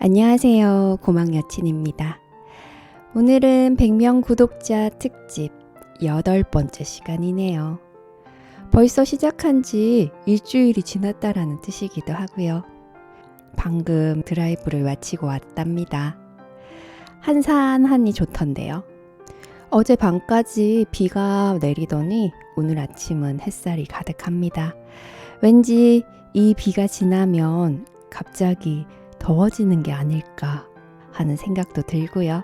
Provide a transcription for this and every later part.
안녕하세요. 고막여친입니다. 오늘은 100명 구독자 특집 8번째 시간이네요. 벌써 시작한 지 일주일이 지났다라는 뜻이기도 하고요. 방금 드라이브를 마치고 왔답니다. 한산하니 좋던데요. 어제 밤까지 비가 내리더니 오늘 아침은 햇살이 가득합니다. 왠지 이 비가 지나면 갑자기 더워지는 게 아닐까 하는 생각도 들고요.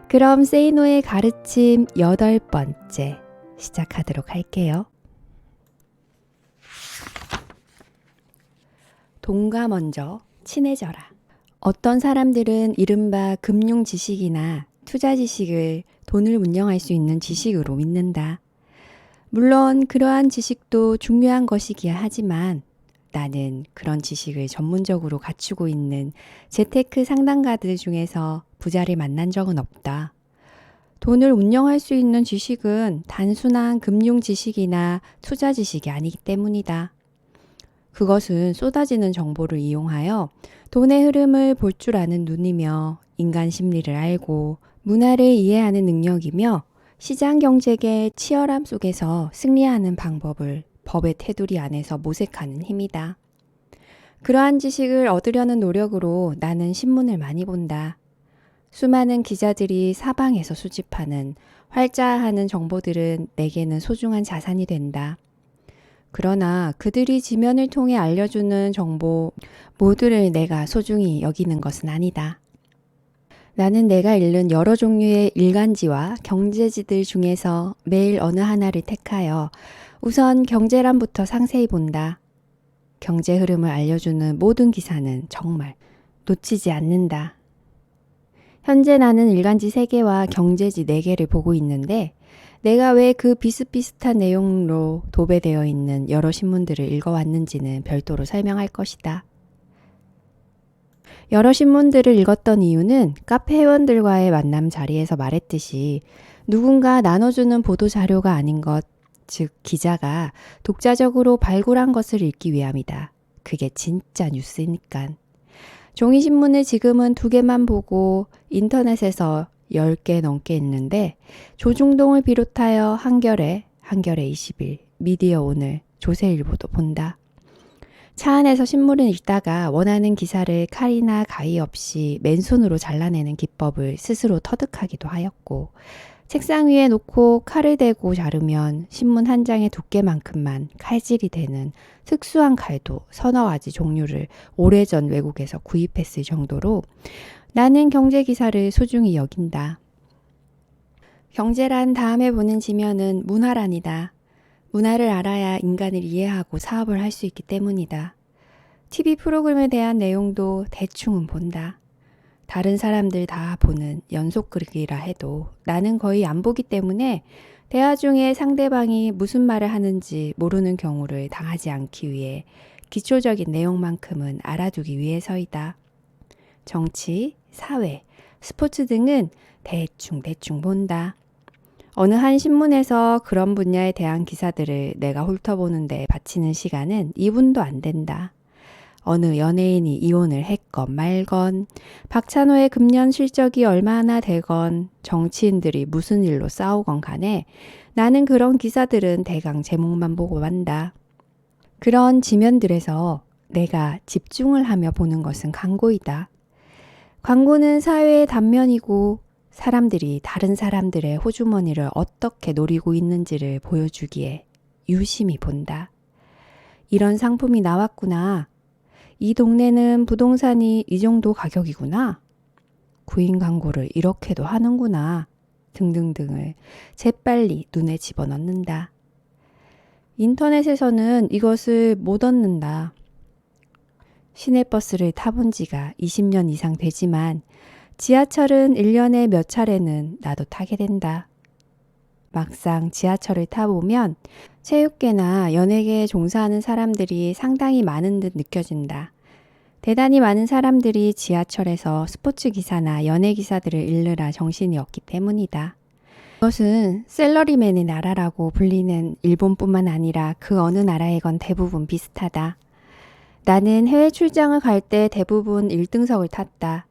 그럼 세이노의 가르침 8번째 시작하도록 할게요. 돈과 먼저 친해져라. 어떤 사람들은 이른바 금융 지식이나 투자 지식을 돈을 운영할 수 있는 지식으로 믿는다. 물론 그러한 지식도 중요한 것이기야 하지만 나는 그런 지식을 전문적으로 갖추고 있는 재테크 상담가들 중에서 부자를 만난 적은 없다. 돈을 운영할 수 있는 지식은 단순한 금융 지식이나 투자 지식이 아니기 때문이다. 그것은 쏟아지는 정보를 이용하여 돈의 흐름을 볼 줄 아는 눈이며 인간 심리를 알고 문화를 이해하는 능력이며 시장 경쟁의 치열함 속에서 승리하는 방법을 법의 테두리 안에서 모색하는 힘이다. 그러한 지식을 얻으려는 노력으로 나는 신문을 많이 본다. 수많은 기자들이 사방에서 수집하는 활자하는 정보들은 내게는 소중한 자산이 된다. 그러나 그들이 지면을 통해 알려주는 정보 모두를 내가 소중히 여기는 것은 아니다. 나는 내가 읽는 여러 종류의 일간지와 경제지들 중에서 매일 어느 하나를 택하여 우선 경제란부터 상세히 본다. 경제 흐름을 알려주는 모든 기사는 정말 놓치지 않는다. 현재 나는 일간지 3개와 경제지 4개를 보고 있는데 내가 왜 그 비슷비슷한 내용으로 도배되어 있는 여러 신문들을 읽어왔는지는 별도로 설명할 것이다. 여러 신문들을 읽었던 이유는 카페 회원들과의 만남 자리에서 말했듯이 누군가 나눠주는 보도 자료가 아닌 것, 즉 기자가 독자적으로 발굴한 것을 읽기 위함이다. 그게 진짜 뉴스니까. 종이신문을 지금은 2개만 보고 인터넷에서 10개 넘게 있는데 조중동을 비롯하여 한겨레 21, 미디어오늘, 조세일보도 본다. 차 안에서 신문을 읽다가 원하는 기사를 칼이나 가위 없이 맨손으로 잘라내는 기법을 스스로 터득하기도 하였고 책상 위에 놓고 칼을 대고 자르면 신문 한 장의 두께만큼만 칼질이 되는 특수한 칼도 서너 가지 종류를 오래전 외국에서 구입했을 정도로 나는 경제 기사를 소중히 여긴다. 경제란 다음에 보는 지면은 문화란이다. 문화를 알아야 인간을 이해하고 사업을 할 수 있기 때문이다. TV 프로그램에 대한 내용도 대충은 본다. 다른 사람들 다 보는 연속극이라 해도 나는 거의 안 보기 때문에 대화 중에 상대방이 무슨 말을 하는지 모르는 경우를 당하지 않기 위해 기초적인 내용만큼은 알아두기 위해서이다. 정치, 사회, 스포츠 등은 대충 본다. 어느 한 신문에서 그런 분야에 대한 기사들을 내가 훑어보는데 바치는 시간은 2분도 안 된다. 어느 연예인이 이혼을 했건 말건, 박찬호의 금년 실적이 얼마나 되건, 정치인들이 무슨 일로 싸우건 간에 나는 그런 기사들은 대강 제목만 보고 만다. 그런 지면들에서 내가 집중을 하며 보는 것은 광고이다. 광고는 사회의 단면이고 사람들이 다른 사람들의 호주머니를 어떻게 노리고 있는지를 보여주기에 유심히 본다. 이런 상품이 나왔구나. 이 동네는 부동산이 이 정도 가격이구나. 구인 광고를 이렇게도 하는구나. 등등등을 재빨리 눈에 집어넣는다. 인터넷에서는 이것을 못 얻는다. 시내버스를 타본 지가 20년 이상 되지만 지하철은 1년에 몇 차례는 나도 타게 된다. 막상 지하철을 타보면 체육계나 연예계에 종사하는 사람들이 상당히 많은 듯 느껴진다. 대단히 많은 사람들이 지하철에서 스포츠 기사나 연예 기사들을 읽느라 정신이 없기 때문이다. 이것은 셀러리맨의 나라라고 불리는 일본뿐만 아니라 그 어느 나라이건 대부분 비슷하다. 나는 해외 출장을 갈 때 대부분 1등석을 탔다.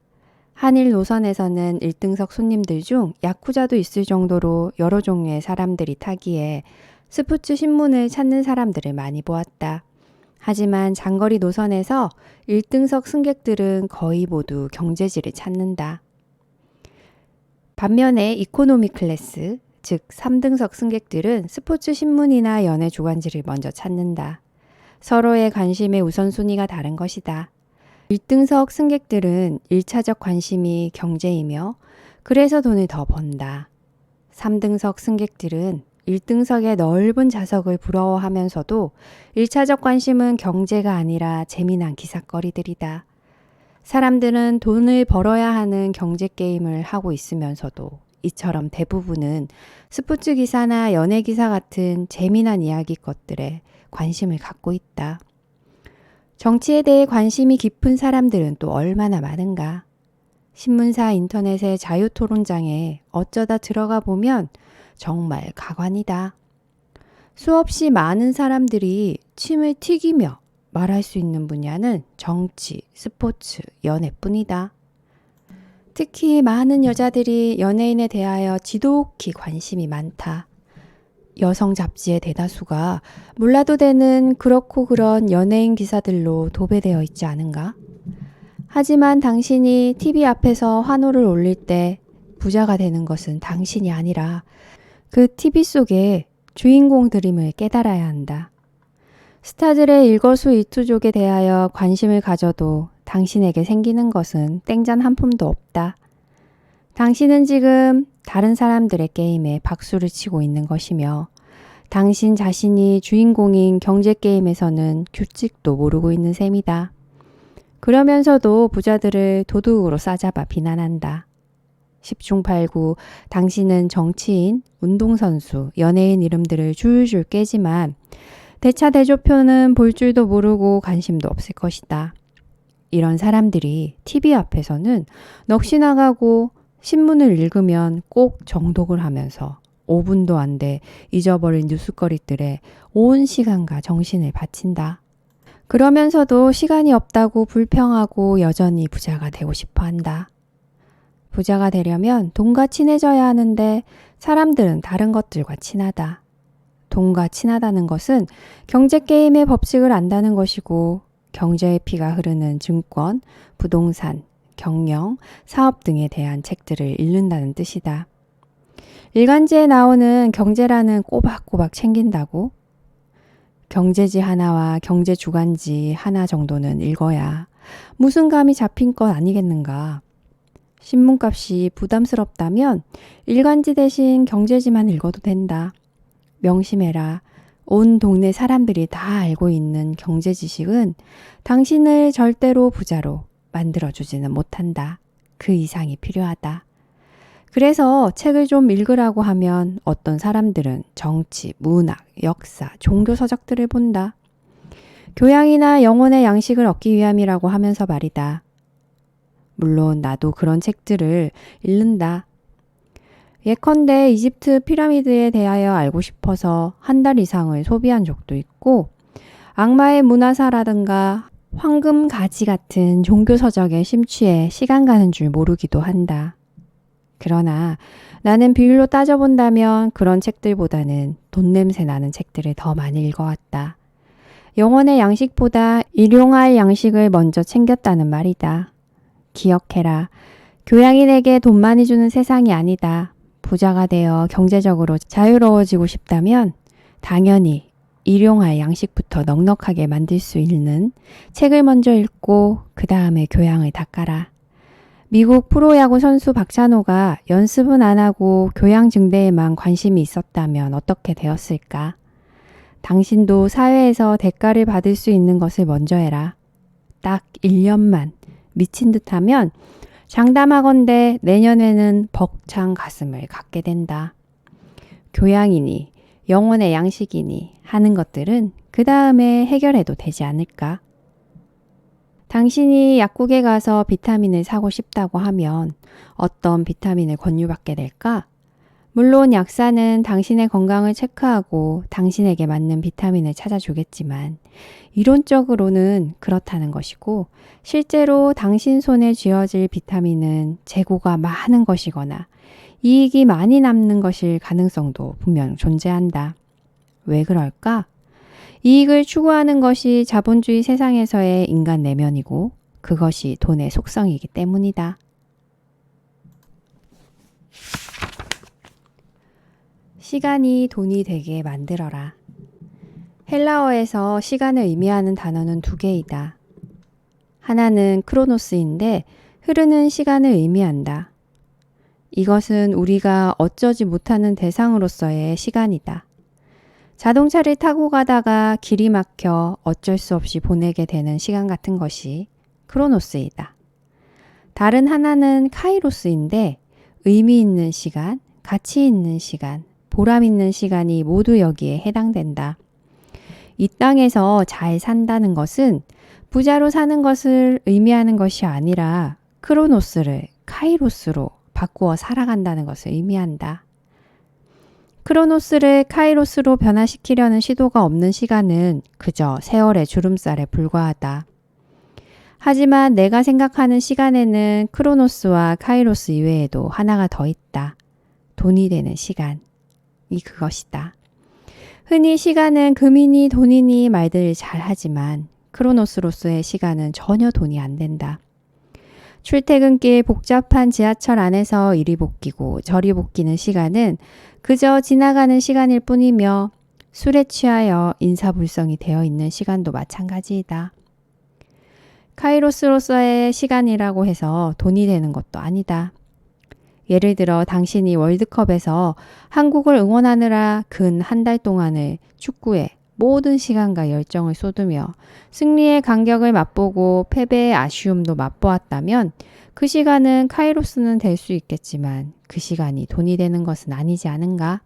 한일 노선에서는 1등석 손님들 중 야쿠자도 있을 정도로 여러 종류의 사람들이 타기에 스포츠 신문을 찾는 사람들을 많이 보았다. 하지만 장거리 노선에서 1등석 승객들은 거의 모두 경제지를 찾는다. 반면에 이코노미 클래스, 즉 3등석 승객들은 스포츠 신문이나 연예 주간지를 먼저 찾는다. 서로의 관심의 우선순위가 다른 것이다. 1등석 승객들은 1차적 관심이 경제이며 그래서 돈을 더 번다. 3등석 승객들은 1등석의 넓은 좌석을 부러워하면서도 1차적 관심은 경제가 아니라 재미난 기삿거리들이다. 사람들은 돈을 벌어야 하는 경제 게임을 하고 있으면서도 이처럼 대부분은 스포츠 기사나 연예 기사 같은 재미난 이야기 것들에 관심을 갖고 있다. 정치에 대해 관심이 깊은 사람들은 또 얼마나 많은가. 신문사 인터넷의 자유토론장에 어쩌다 들어가 보면 정말 가관이다. 수없이 많은 사람들이 침을 튀기며 말할 수 있는 분야는 정치, 스포츠, 연애뿐이다. 특히 많은 여자들이 연예인에 대하여 지독히 관심이 많다. 여성 잡지의 대다수가 몰라도 되는 그렇고 그런 연예인 기사들로 도배되어 있지 않은가? 하지만 당신이 TV 앞에서 환호를 올릴 때 부자가 되는 것은 당신이 아니라 그 TV 속의 주인공들임을 깨달아야 한다. 스타들의 일거수일투족에 대하여 관심을 가져도 당신에게 생기는 것은 땡잔 한 푼도 없다. 당신은 지금 다른 사람들의 게임에 박수를 치고 있는 것이며 당신 자신이 주인공인 경제게임에서는 규칙도 모르고 있는 셈이다. 그러면서도 부자들을 도둑으로 싸잡아 비난한다. 10중 8구 당신은 정치인, 운동선수, 연예인 이름들을 줄줄 깨지만 대차대조표는 볼 줄도 모르고 관심도 없을 것이다. 이런 사람들이 TV 앞에서는 넋이 나가고 신문을 읽으면 꼭 정독을 하면서 5분도 안 돼 잊어버린 뉴스거리들에 온 시간과 정신을 바친다. 그러면서도 시간이 없다고 불평하고 여전히 부자가 되고 싶어 한다. 부자가 되려면 돈과 친해져야 하는데 사람들은 다른 것들과 친하다. 돈과 친하다는 것은 경제게임의 법칙을 안다는 것이고 경제의 피가 흐르는 증권, 부동산, 경영, 사업 등에 대한 책들을 읽는다는 뜻이다. 일간지에 나오는 경제라는 꼬박꼬박 챙긴다고? 경제지 하나와 경제 주간지 하나 정도는 읽어야 무슨 감이 잡힌 것 아니겠는가? 신문값이 부담스럽다면 일간지 대신 경제지만 읽어도 된다. 명심해라. 온 동네 사람들이 다 알고 있는 경제 지식은 당신을 절대로 부자로 만들어주지는 못한다. 그 이상이 필요하다. 그래서 책을 좀 읽으라고 하면 어떤 사람들은 정치, 문학, 역사, 종교 서적들을 본다. 교양이나 영혼의 양식을 얻기 위함이라고 하면서 말이다. 물론 나도 그런 책들을 읽는다. 예컨대 이집트 피라미드에 대하여 알고 싶어서 한 달 이상을 소비한 적도 있고 악마의 문화사라든가 황금 가지 같은 종교 서적에 심취해 시간 가는 줄 모르기도 한다. 그러나 나는 비율로 따져본다면 그런 책들보다는 돈 냄새 나는 책들을 더 많이 읽어왔다. 영혼의 양식보다 일용할 양식을 먼저 챙겼다는 말이다. 기억해라. 교양인에게 돈 많이 주는 세상이 아니다. 부자가 되어 경제적으로 자유로워지고 싶다면 당연히 일용할 양식부터 넉넉하게 만들 수 있는 책을 먼저 읽고 그 다음에 교양을 닦아라. 미국 프로야구 선수 박찬호가 연습은 안 하고 교양 증대에만 관심이 있었다면 어떻게 되었을까? 당신도 사회에서 대가를 받을 수 있는 것을 먼저 해라. 딱 1년만 미친 듯 하면 장담하건대 내년에는 벅찬 가슴을 갖게 된다. 교양이니 영혼의 양식이니 하는 것들은 그 다음에 해결해도 되지 않을까? 당신이 약국에 가서 비타민을 사고 싶다고 하면 어떤 비타민을 권유받게 될까? 물론 약사는 당신의 건강을 체크하고 당신에게 맞는 비타민을 찾아주겠지만 이론적으로는 그렇다는 것이고 실제로 당신 손에 쥐어질 비타민은 재고가 많은 것이거나 이익이 많이 남는 것일 가능성도 분명 존재한다. 왜 그럴까? 이익을 추구하는 것이 자본주의 세상에서의 인간 내면이고 그것이 돈의 속성이기 때문이다. 시간이 돈이 되게 만들어라. 헬라어에서 시간을 의미하는 단어는 두 개이다. 하나는 크로노스인데 흐르는 시간을 의미한다. 이것은 우리가 어쩌지 못하는 대상으로서의 시간이다. 자동차를 타고 가다가 길이 막혀 어쩔 수 없이 보내게 되는 시간 같은 것이 크로노스이다. 다른 하나는 카이로스인데 의미 있는 시간, 가치 있는 시간, 보람 있는 시간이 모두 여기에 해당된다. 이 땅에서 잘 산다는 것은 부자로 사는 것을 의미하는 것이 아니라 크로노스를 카이로스로 바꾸어 살아간다는 것을 의미한다. 크로노스를 카이로스로 변화시키려는 시도가 없는 시간은 그저 세월의 주름살에 불과하다. 하지만 내가 생각하는 시간에는 크로노스와 카이로스 이외에도 하나가 더 있다. 돈이 되는 시간. 이 그것이다. 흔히 시간은 금이니 돈이니 말들 잘 하지만 크로노스로서의 시간은 전혀 돈이 안 된다. 출퇴근길 복잡한 지하철 안에서 이리 복귀고 저리 복귀는 시간은 그저 지나가는 시간일 뿐이며 술에 취하여 인사불성이 되어 있는 시간도 마찬가지이다. 카이로스로서의 시간이라고 해서 돈이 되는 것도 아니다. 예를 들어 당신이 월드컵에서 한국을 응원하느라 근 한 달 동안을 축구에 모든 시간과 열정을 쏟으며 승리의 감격을 맛보고 패배의 아쉬움도 맛보았다면 그 시간은 카이로스는 될 수 있겠지만 그 시간이 돈이 되는 것은 아니지 않은가?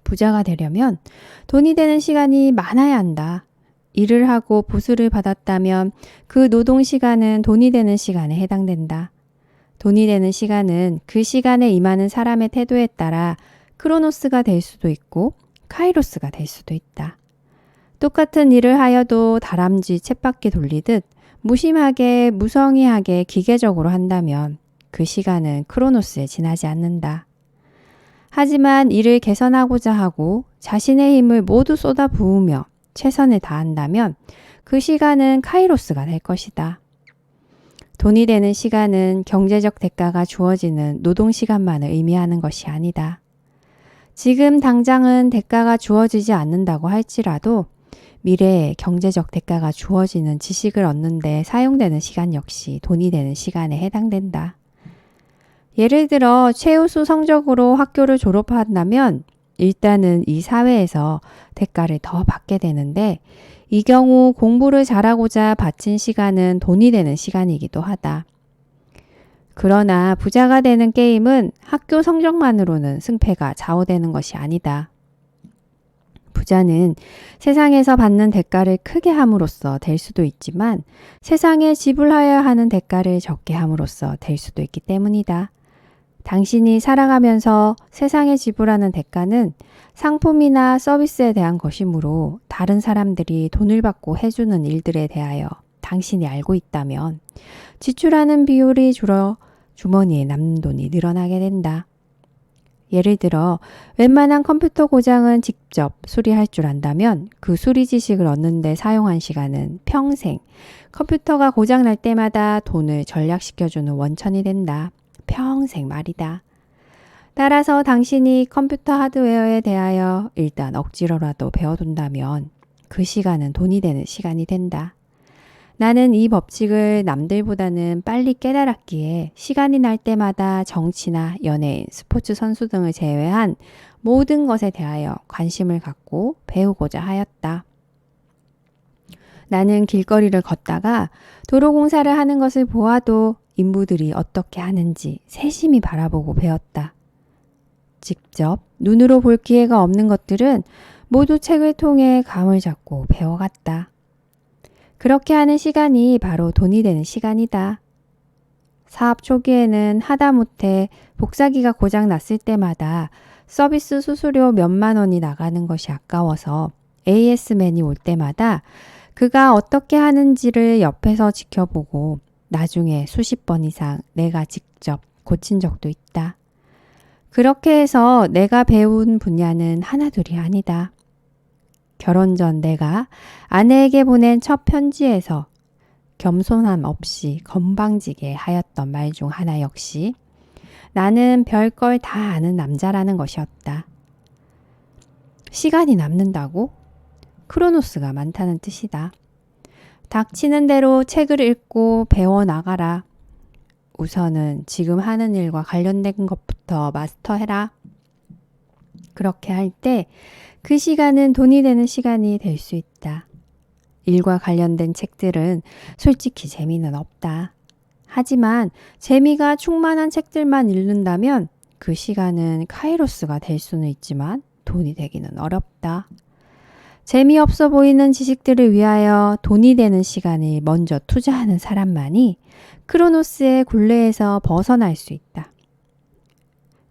부자가 되려면 돈이 되는 시간이 많아야 한다. 일을 하고 보수를 받았다면 그 노동 시간은 돈이 되는 시간에 해당된다. 돈이 되는 시간은 그 시간에 임하는 사람의 태도에 따라 크로노스가 될 수도 있고 카이로스가 될 수도 있다. 똑같은 일을 하여도 다람쥐 쳇바퀴 돌리듯 무심하게 무성의하게 기계적으로 한다면 그 시간은 크로노스에 지나지 않는다. 하지만 이를 개선하고자 하고 자신의 힘을 모두 쏟아 부으며 최선을 다한다면 그 시간은 카이로스가 될 것이다. 돈이 되는 시간은 경제적 대가가 주어지는 노동시간만을 의미하는 것이 아니다. 지금 당장은 대가가 주어지지 않는다고 할지라도 미래에 경제적 대가가 주어지는 지식을 얻는 데 사용되는 시간 역시 돈이 되는 시간에 해당된다. 예를 들어 최우수 성적으로 학교를 졸업한다면 일단은 이 사회에서 대가를 더 받게 되는데 이 경우 공부를 잘하고자 바친 시간은 돈이 되는 시간이기도 하다. 그러나 부자가 되는 게임은 학교 성적만으로는 승패가 좌우되는 것이 아니다. 부자는 세상에서 받는 대가를 크게 함으로써 될 수도 있지만 세상에 지불하여야 하는 대가를 적게 함으로써 될 수도 있기 때문이다. 당신이 살아가면서 세상에 지불하는 대가는 상품이나 서비스에 대한 것이므로 다른 사람들이 돈을 받고 해주는 일들에 대하여 당신이 알고 있다면 지출하는 비율이 줄어 주머니에 남는 돈이 늘어나게 된다. 예를 들어 웬만한 컴퓨터 고장은 직접 수리할 줄 안다면 그 수리 지식을 얻는 데 사용한 시간은 평생 컴퓨터가 고장날 때마다 돈을 절약시켜주는 원천이 된다. 평생 말이다. 따라서 당신이 컴퓨터 하드웨어에 대하여 일단 억지로라도 배워둔다면 그 시간은 돈이 되는 시간이 된다. 나는 이 법칙을 남들보다는 빨리 깨달았기에 시간이 날 때마다 정치나 연예인, 스포츠 선수 등을 제외한 모든 것에 대하여 관심을 갖고 배우고자 하였다. 나는 길거리를 걷다가 도로공사를 하는 것을 보아도 인부들이 어떻게 하는지 세심히 바라보고 배웠다. 직접 눈으로 볼 기회가 없는 것들은 모두 책을 통해 감을 잡고 배워갔다. 그렇게 하는 시간이 바로 돈이 되는 시간이다. 사업 초기에는 하다못해 복사기가 고장 났을 때마다 서비스 수수료 몇만 원이 나가는 것이 아까워서 AS맨이 올 때마다 그가 어떻게 하는지를 옆에서 지켜보고 나중에 수십 번 이상 내가 직접 고친 적도 있다. 그렇게 해서 내가 배운 분야는 하나둘이 아니다. 결혼 전 내가 아내에게 보낸 첫 편지에서 겸손함 없이 건방지게 하였던 말 중 하나 역시 나는 별걸 다 아는 남자라는 것이었다. 시간이 남는다고? 크로노스가 많다는 뜻이다. 닥치는 대로 책을 읽고 배워나가라. 우선은 지금 하는 일과 관련된 것부터 마스터해라. 그렇게 할 때 그 시간은 돈이 되는 시간이 될 수 있다. 일과 관련된 책들은 솔직히 재미는 없다. 하지만 재미가 충만한 책들만 읽는다면 그 시간은 카이로스가 될 수는 있지만 돈이 되기는 어렵다. 재미없어 보이는 지식들을 위하여 돈이 되는 시간을 먼저 투자하는 사람만이 크로노스의 굴레에서 벗어날 수 있다.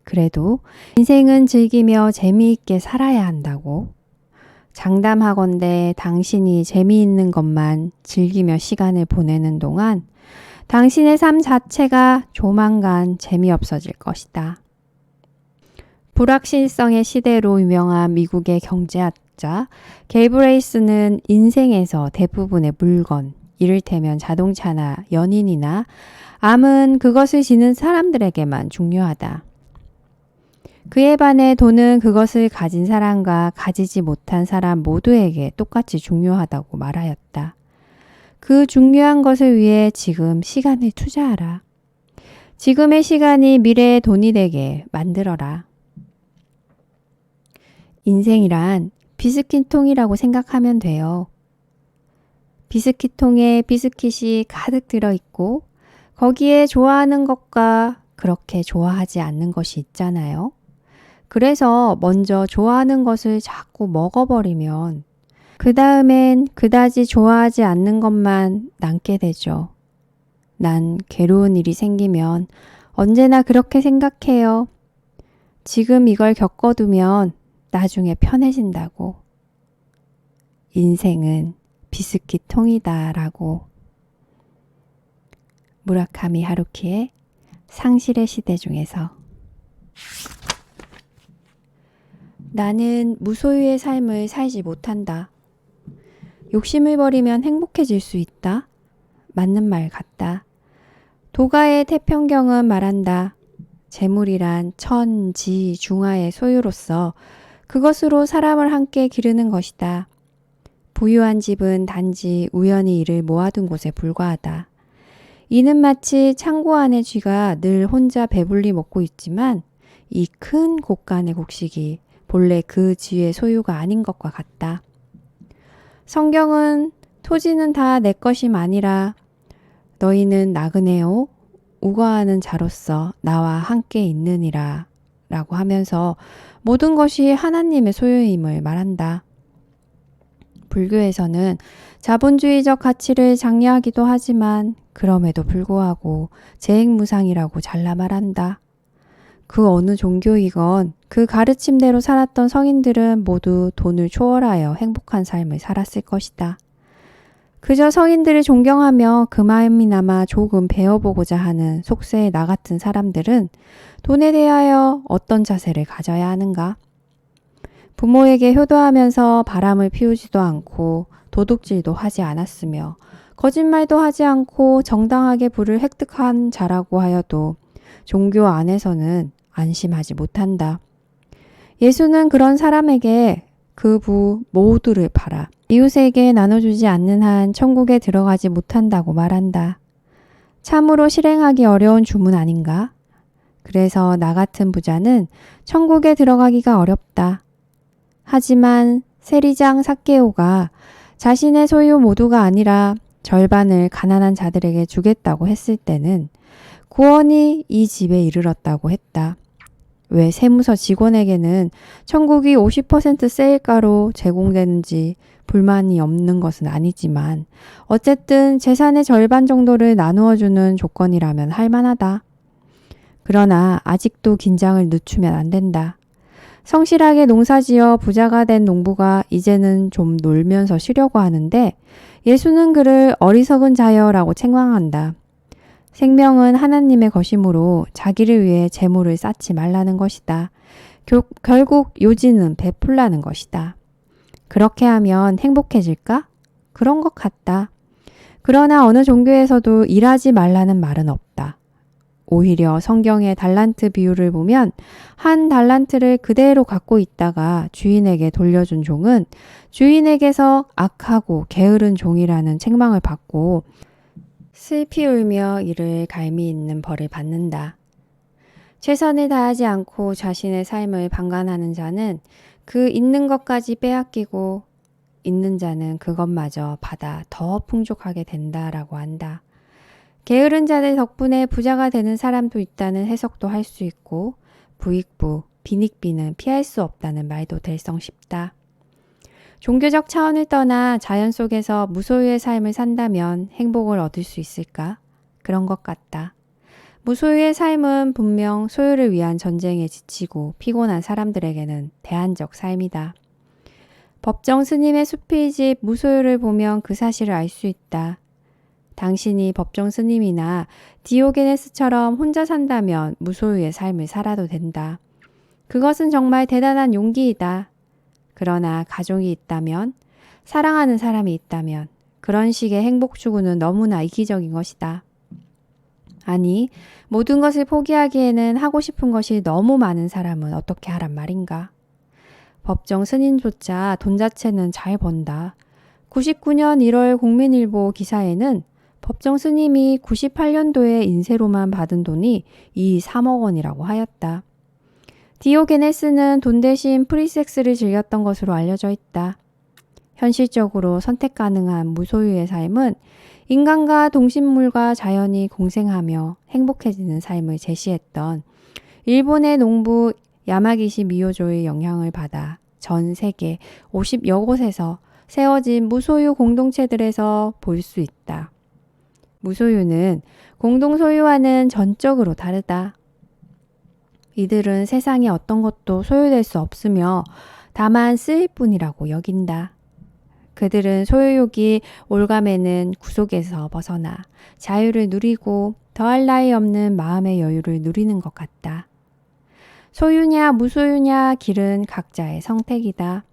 그래도 인생은 즐기며 재미있게 살아야 한다고. 장담하건대 당신이 재미있는 것만 즐기며 시간을 보내는 동안 당신의 삶 자체가 조만간 재미없어질 것이다. 불확실성의 시대로 유명한 미국의 경제학자 게이브레이스는 인생에서 대부분의 물건, 이를테면 자동차나 연인이나 암은 그것을 지닌 사람들에게만 중요하다. 그에 반해 돈은 그것을 가진 사람과 가지지 못한 사람 모두에게 똑같이 중요하다고 말하였다. 그 중요한 것을 위해 지금 시간을 투자하라. 지금의 시간이 미래의 돈이 되게 만들어라. 인생이란 비스킷통이라고 생각하면 돼요. 비스킷통에 비스킷이 가득 들어있고 거기에 좋아하는 것과 그렇게 좋아하지 않는 것이 있잖아요. 그래서 먼저 좋아하는 것을 자꾸 먹어버리면 그 다음엔 그다지 좋아하지 않는 것만 남게 되죠. 난 괴로운 일이 생기면 언제나 그렇게 생각해요. 지금 이걸 겪어두면 나중에 편해진다고. 인생은 비스킷통이다라고. 무라카미 하루키의 상실의 시대 중에서. 나는 무소유의 삶을 살지 못한다. 욕심을 버리면 행복해질 수 있다. 맞는 말 같다. 도가의 태평경은 말한다. 재물이란 천, 지, 중하의 소유로서 그것으로 사람을 함께 기르는 것이다. 부유한 집은 단지 우연히 이를 모아둔 곳에 불과하다. 이는 마치 창고 안의 쥐가 늘 혼자 배불리 먹고 있지만 이 큰 곳간의 곡식이 본래 그 쥐의 소유가 아닌 것과 같다. 성경은 토지는 다 내 것이 아니라 너희는 나그네요 우거하는 자로서 나와 함께 있느니라 라고 하면서 모든 것이 하나님의 소유임을 말한다. 불교에서는 자본주의적 가치를 장려하기도 하지만 그럼에도 불구하고 재행무상이라고 잘라 말한다. 그 어느 종교이건 그 가르침대로 살았던 성인들은 모두 돈을 초월하여 행복한 삶을 살았을 것이다. 그저 성인들을 존경하며 그 마음이나마 조금 배워보고자 하는 속세의 나 같은 사람들은 돈에 대하여 어떤 자세를 가져야 하는가? 부모에게 효도하면서 바람을 피우지도 않고 도둑질도 하지 않았으며 거짓말도 하지 않고 정당하게 부를 획득한 자라고 하여도 종교 안에서는 안심하지 못한다. 예수는 그런 사람에게 그 부 모두를 팔아 이웃에게 나눠주지 않는 한 천국에 들어가지 못한다고 말한다. 참으로 실행하기 어려운 주문 아닌가? 그래서 나 같은 부자는 천국에 들어가기가 어렵다. 하지만 세리장 삭개오가 자신의 소유 모두가 아니라 절반을 가난한 자들에게 주겠다고 했을 때는 구원이 이 집에 이르렀다고 했다. 왜 세무서 직원에게는 천국이 50% 세일가로 제공되는지 불만이 없는 것은 아니지만 어쨌든 재산의 절반 정도를 나누어주는 조건이라면 할 만하다. 그러나 아직도 긴장을 늦추면 안 된다. 성실하게 농사지어 부자가 된 농부가 이제는 좀 놀면서 쉬려고 하는데 예수는 그를 어리석은 자여라고 책망한다. 생명은 하나님의 것이므로 자기를 위해 재물을 쌓지 말라는 것이다. 결국 요지는 베풀라는 것이다. 그렇게 하면 행복해질까? 그런 것 같다. 그러나 어느 종교에서도 일하지 말라는 말은 없다. 오히려 성경의 달란트 비유를 보면 한 달란트를 그대로 갖고 있다가 주인에게 돌려준 종은 주인에게서 악하고 게으른 종이라는 책망을 받고 슬피 울며 이를 갈미 잇는 벌을 받는다. 최선을 다하지 않고 자신의 삶을 방관하는 자는 그 있는 것까지 빼앗기고 있는 자는 그것마저 받아 더 풍족하게 된다라고 한다. 게으른 자들 덕분에 부자가 되는 사람도 있다는 해석도 할 수 있고 부익부, 빈익빈은 피할 수 없다는 말도 될성 싶다. 종교적 차원을 떠나 자연 속에서 무소유의 삶을 산다면 행복을 얻을 수 있을까? 그런 것 같다. 무소유의 삶은 분명 소유를 위한 전쟁에 지치고 피곤한 사람들에게는 대안적 삶이다. 법정 스님의 수필집 무소유를 보면 그 사실을 알 수 있다. 당신이 법정 스님이나 디오게네스처럼 혼자 산다면 무소유의 삶을 살아도 된다. 그것은 정말 대단한 용기이다. 그러나 가족이 있다면, 사랑하는 사람이 있다면 그런 식의 행복 추구는 너무나 이기적인 것이다. 아니, 모든 것을 포기하기에는 하고 싶은 것이 너무 많은 사람은 어떻게 하란 말인가? 법정 스님조차 돈 자체는 잘 번다. 99년 1월 국민일보 기사에는 법정 스님이 98년도에 인세로만 받은 돈이 3억 원이라고 하였다. 디오게네스는 돈 대신 프리섹스를 즐겼던 것으로 알려져 있다. 현실적으로 선택 가능한 무소유의 삶은 인간과 동식물과 자연이 공생하며 행복해지는 삶을 제시했던 일본의 농부 야마기시 미요조의 영향을 받아 전 세계 50여 곳에서 세워진 무소유 공동체들에서 볼 수 있다. 무소유는 공동소유와는 전적으로 다르다. 이들은 세상에 어떤 것도 소유될 수 없으며 다만 쓰일 뿐이라고 여긴다. 그들은 소유욕이 올가매는 구속에서 벗어나 자유를 누리고 더할 나위 없는 마음의 여유를 누리는 것 같다. 소유냐 무소유냐 길은 각자의 선택이다.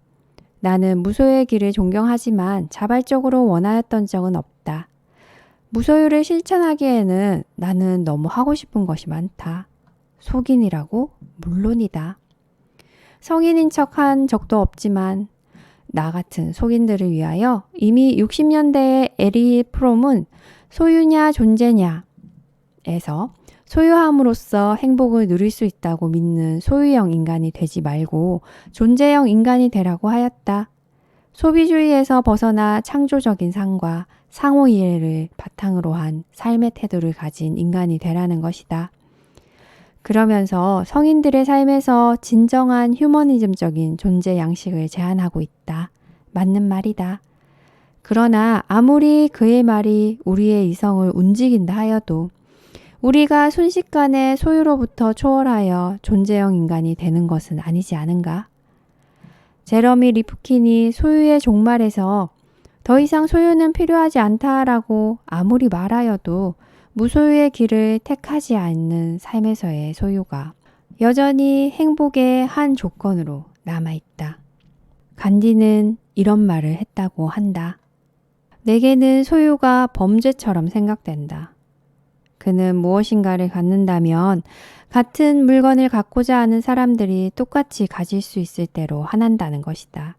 나는 무소유의 길을 존경하지만 자발적으로 원하였던 적은 없다. 무소유를 실천하기에는 나는 너무 하고 싶은 것이 많다. 속인이라고? 물론이다. 성인인 척한 적도 없지만 나 같은 속인들을 위하여 이미 60년대의 에리 프롬은 소유냐 존재냐에서 소유함으로써 행복을 누릴 수 있다고 믿는 소유형 인간이 되지 말고 존재형 인간이 되라고 하였다. 소비주의에서 벗어나 창조적인 삶과 상호이해를 바탕으로 한 삶의 태도를 가진 인간이 되라는 것이다. 그러면서 성인들의 삶에서 진정한 휴머니즘적인 존재 양식을 제안하고 있다. 맞는 말이다. 그러나 아무리 그의 말이 우리의 이성을 움직인다 하여도 우리가 순식간에 소유로부터 초월하여 존재형 인간이 되는 것은 아니지 않은가? 제러미 리프킨이 소유의 종말에서 더 이상 소유는 필요하지 않다라고 아무리 말하여도 무소유의 길을 택하지 않는 삶에서의 소유가 여전히 행복의 한 조건으로 남아있다. 간디는 이런 말을 했다고 한다. 내게는 소유가 범죄처럼 생각된다. 그는 무엇인가를 갖는다면 같은 물건을 갖고자 하는 사람들이 똑같이 가질 수 있을 대로 화난다는 것이다.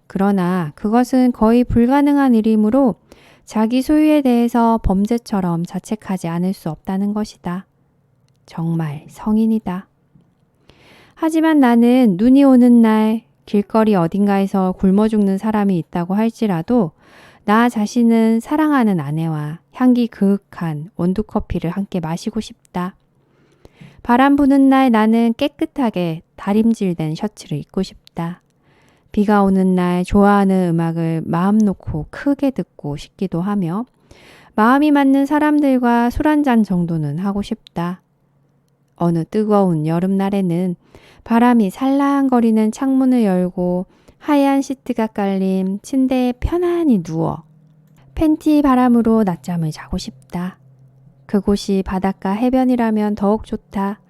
그러나 그것은 거의 불가능한 일이므로 자기 소유에 대해서 범죄처럼 자책하지 않을 수 없다는 것이다. 정말 성인이다. 하지만 나는 눈이 오는 날 길거리 어딘가에서 굶어 죽는 사람이 있다고 할지라도 나 자신은 사랑하는 아내와 향기 그윽한 원두커피를 함께 마시고 싶다. 바람 부는 날 나는 깨끗하게 다림질된 셔츠를 입고 싶다. 비가 오는 날 좋아하는 음악을 마음 놓고 크게 듣고 싶기도 하며 마음이 맞는 사람들과 술 한잔 정도는 하고 싶다. 어느 뜨거운 여름날에는 바람이 살랑거리는 창문을 열고 하얀 시트가 깔린 침대에 편안히 누워 팬티 바람으로 낮잠을 자고 싶다. 그곳이 바닷가 해변이라면 더욱 좋다.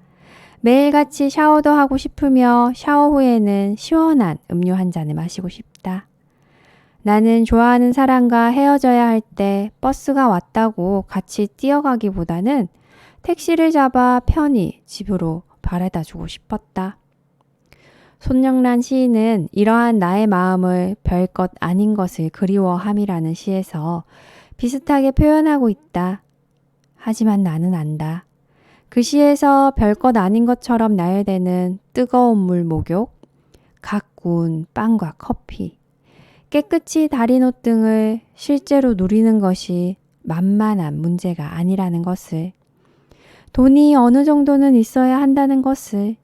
매일같이 샤워도 하고 싶으며 샤워 후에는 시원한 음료 한 잔을 마시고 싶다. 나는 좋아하는 사람과 헤어져야 할 때 버스가 왔다고 같이 뛰어가기보다는 택시를 잡아 편히 집으로 바래다 주고 싶었다. 손영란 시인은 이러한 나의 마음을 별것 아닌 것을 그리워함이라는 시에서 비슷하게 표현하고 있다. 하지만 나는 안다. 그 시에서 별것 아닌 것처럼 나열되는 뜨거운 물 목욕, 각 구운 빵과 커피, 깨끗이 다린 옷 등을 실제로 누리는 것이 만만한 문제가 아니라는 것을, 돈이 어느 정도는 있어야 한다는 것을.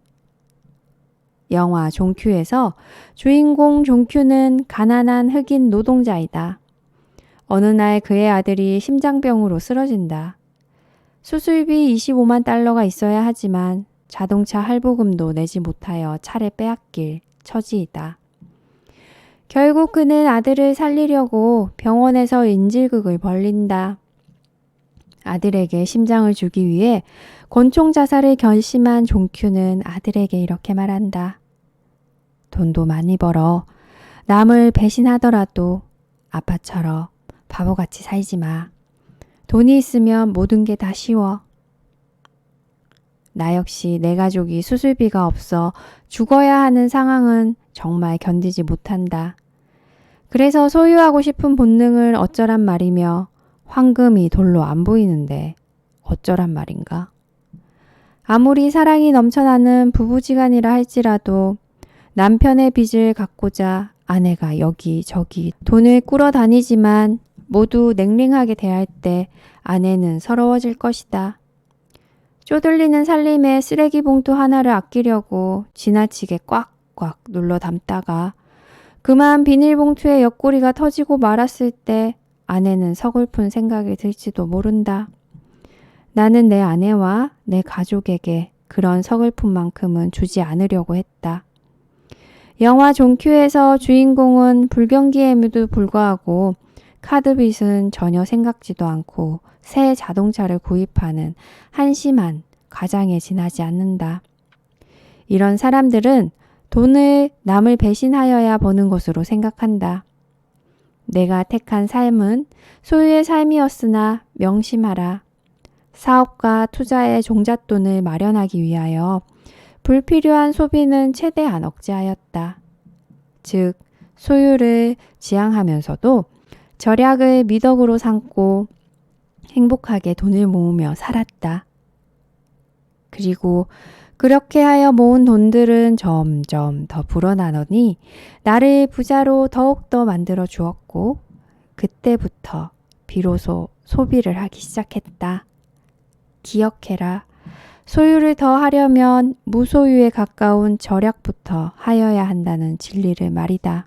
영화 종큐에서 주인공 종큐는 가난한 흑인 노동자이다. 어느 날 그의 아들이 심장병으로 쓰러진다. 수술비 25만 달러가 있어야 하지만 자동차 할부금도 내지 못하여 차를 빼앗길 처지이다. 결국 그는 아들을 살리려고 병원에서 인질극을 벌린다. 아들에게 심장을 주기 위해 권총 자살을 결심한 종큐는 아들에게 이렇게 말한다. 돈도 많이 벌어. 남을 배신하더라도 아빠처럼 바보같이 살지 마. 돈이 있으면 모든 게 다 쉬워. 나 역시 내 가족이 수술비가 없어 죽어야 하는 상황은 정말 견디지 못한다. 그래서 소유하고 싶은 본능을 어쩌란 말이며 황금이 돌로 안 보이는데 어쩌란 말인가. 아무리 사랑이 넘쳐나는 부부지간이라 할지라도 남편의 빚을 갚고자 아내가 여기저기 돈을 꾸러 다니지만 모두 냉랭하게 대할 때 아내는 서러워질 것이다. 쪼들리는 살림에 쓰레기 봉투 하나를 아끼려고 지나치게 꽉꽉 눌러 담다가 그만 비닐봉투의 옆구리가 터지고 말았을 때 아내는 서글픈 생각이 들지도 모른다. 나는 내 아내와 내 가족에게 그런 서글픔만큼은 주지 않으려고 했다. 영화 종큐에서 주인공은 불경기에도 불구하고 카드빚은 전혀 생각지도 않고 새 자동차를 구입하는 한심한 가장에 지나지 않는다. 이런 사람들은 돈을 남을 배신하여야 버는 것으로 생각한다. 내가 택한 삶은 소유의 삶이었으나 명심하라. 사업과 투자의 종잣돈을 마련하기 위하여 불필요한 소비는 최대한 억제하였다. 즉, 소유를 지향하면서도 절약을 미덕으로 삼고 행복하게 돈을 모으며 살았다. 그리고 그렇게 하여 모은 돈들은 점점 더 불어나더니 나를 부자로 더욱더 만들어 주었고 그때부터 비로소 소비를 하기 시작했다. 기억해라. 소유를 더 하려면 무소유에 가까운 절약부터 하여야 한다는 진리를 말이다.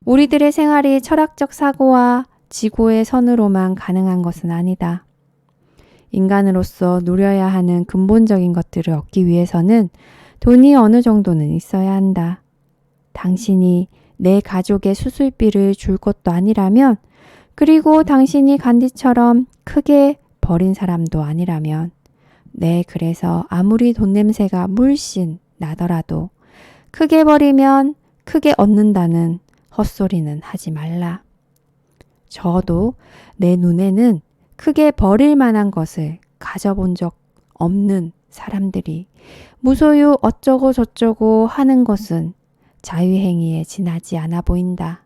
우리들의 생활이 철학적 사고와 지고의 선으로만 가능한 것은 아니다. 인간으로서 누려야 하는 근본적인 것들을 얻기 위해서는 돈이 어느 정도는 있어야 한다. 당신이 내 가족의 수술비를 줄 것도 아니라면, 그리고 당신이 간디처럼 크게 버린 사람도 아니라면, 그래서 아무리 돈 냄새가 물씬 나더라도 크게 버리면 크게 얻는다는 헛소리는 하지 말라. 저도 내 눈에는 크게 버릴 만한 것을 가져본 적 없는 사람들이 무소유 어쩌고 저쩌고 하는 것은 자유행위에 지나지 않아 보인다.